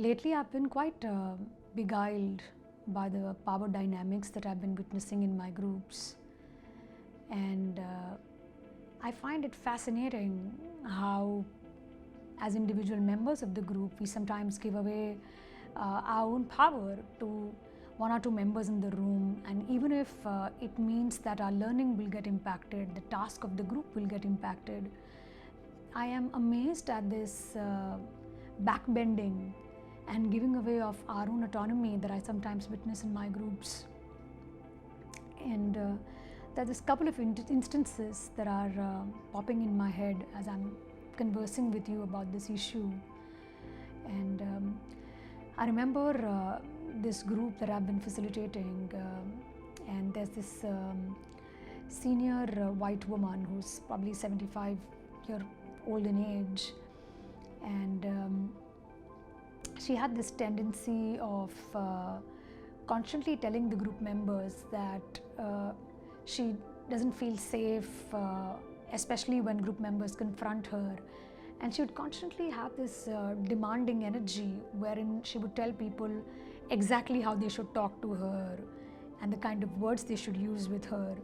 Lately, I've been quite beguiled by the power dynamics that I've been witnessing in my groups. And I find it fascinating how, as individual members of the group, we sometimes give away our own power to one or two members in the room. And even if it means that our learning will get impacted, the task of the group will get impacted, I am amazed at this backbending and giving away of our own autonomy that I sometimes witness in my groups. And there's a couple of instances that are popping in my head as I'm conversing with you about this issue. And I remember this group that I've been facilitating, and there's this senior white woman who's probably 75-year-old in age, and she had this tendency of constantly telling the group members that she doesn't feel safe, especially when group members confront her. And she would constantly have this demanding energy wherein she would tell people exactly how they should talk to her and the kind of words they should use with her.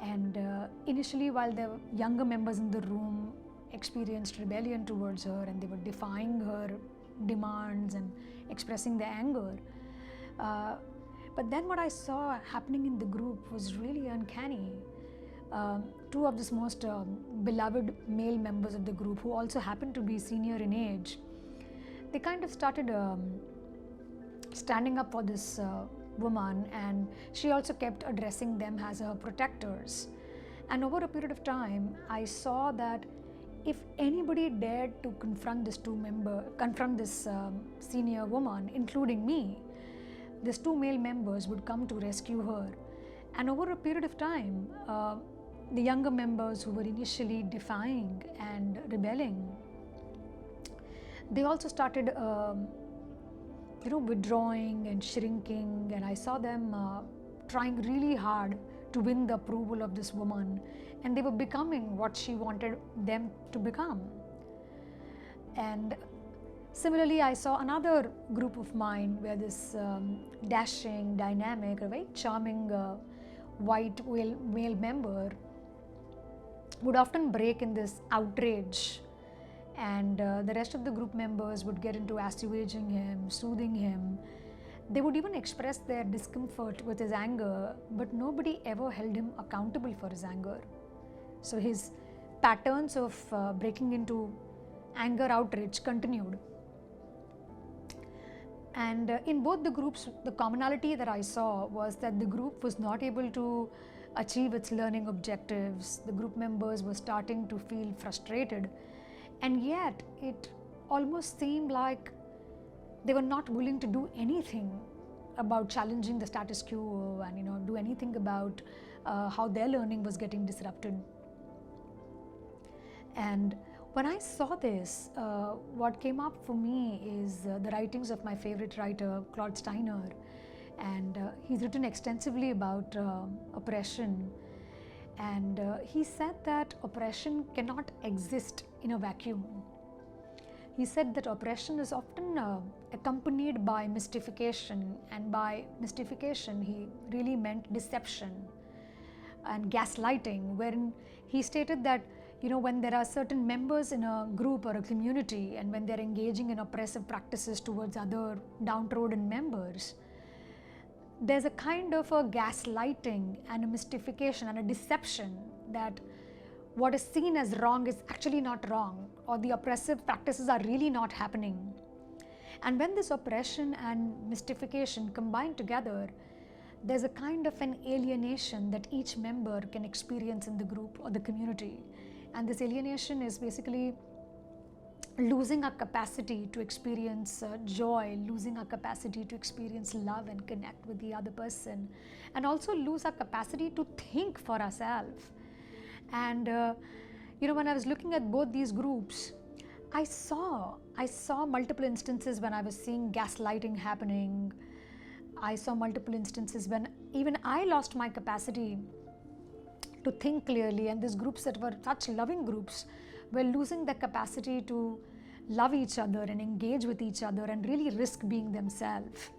And initially, while the younger members in the room experienced rebellion towards her and they were defying her demands and expressing their anger, but then what I saw happening in the group was really uncanny. Two of the most beloved male members of the group, who also happened to be senior in age, they kind of started standing up for this woman, and she also kept addressing them as her protectors. And over a period of time, I saw that if anybody dared to confront this senior woman, including me, these two male members would come to rescue her. And over a period of time, the younger members who were initially defying and rebelling, they also started withdrawing and shrinking, and I saw them trying really hard to win the approval of this woman, and they were becoming what she wanted them to become. And similarly, I saw another group of mine where this dashing, dynamic, a very charming white male member would often break in this outrage, and the rest of the group members would get into assuaging him, soothing him. They would even express their discomfort with his anger, but nobody ever held him accountable for his anger. So his patterns of breaking into anger outrage continued. And in both the groups, the commonality that I saw was that the group was not able to achieve its learning objectives. The group members were starting to feel frustrated, and yet it almost seemed like they were not willing to do anything about challenging the status quo and do anything about how their learning was getting disrupted. And when I saw this, what came up for me is the writings of my favorite writer, Claude Steiner. And he's written extensively about oppression. And he said that oppression cannot exist in a vacuum. He said that oppression is often accompanied by mystification, and by mystification he really meant deception and gaslighting, wherein he stated that when there are certain members in a group or a community, and when they're engaging in oppressive practices towards other downtrodden members, there's a kind of a gaslighting and a mystification and a deception that what is seen as wrong is actually not wrong, or the oppressive practices are really not happening. And when this oppression and mystification combine together, there's a kind of an alienation that each member can experience in the group or the community. And this alienation is basically losing our capacity to experience joy, losing our capacity to experience love and connect with the other person, and also lose our capacity to think for ourselves. And when I was looking at both these groups, I saw multiple instances when I was seeing gaslighting happening. I saw multiple instances when even I lost my capacity to think clearly, and these groups that were such loving groups were losing the capacity to love each other and engage with each other and really risk being themselves.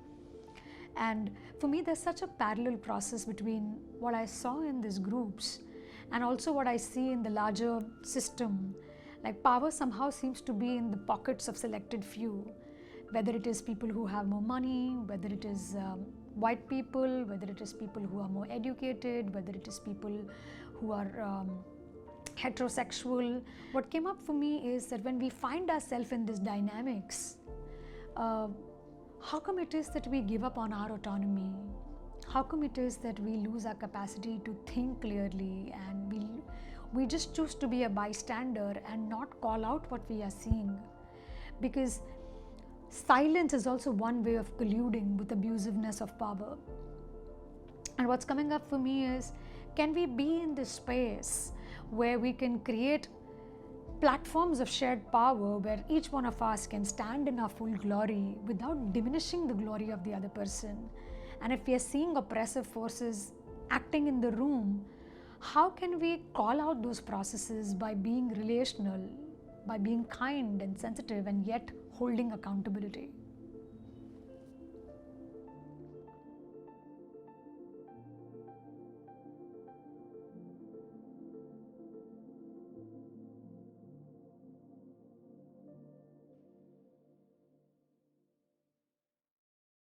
And for me, there's such a parallel process between what I saw in these groups and also what I see in the larger system. Like power somehow seems to be in the pockets of selected few, whether it is people who have more money, whether it is white people, whether it is people who are more educated, whether it is people who are heterosexual. What came up for me is that when we find ourselves in these dynamics, how come it is that we give up on our autonomy? How come it is that we lose our capacity to think clearly and we just choose to be a bystander and not call out what we are seeing? Because silence is also one way of colluding with abusiveness of power. And what's coming up for me is, can we be in this space where we can create platforms of shared power where each one of us can stand in our full glory without diminishing the glory of the other person? And if we are seeing oppressive forces acting in the room, how can we call out those processes by being relational, by being kind and sensitive, and yet holding accountability?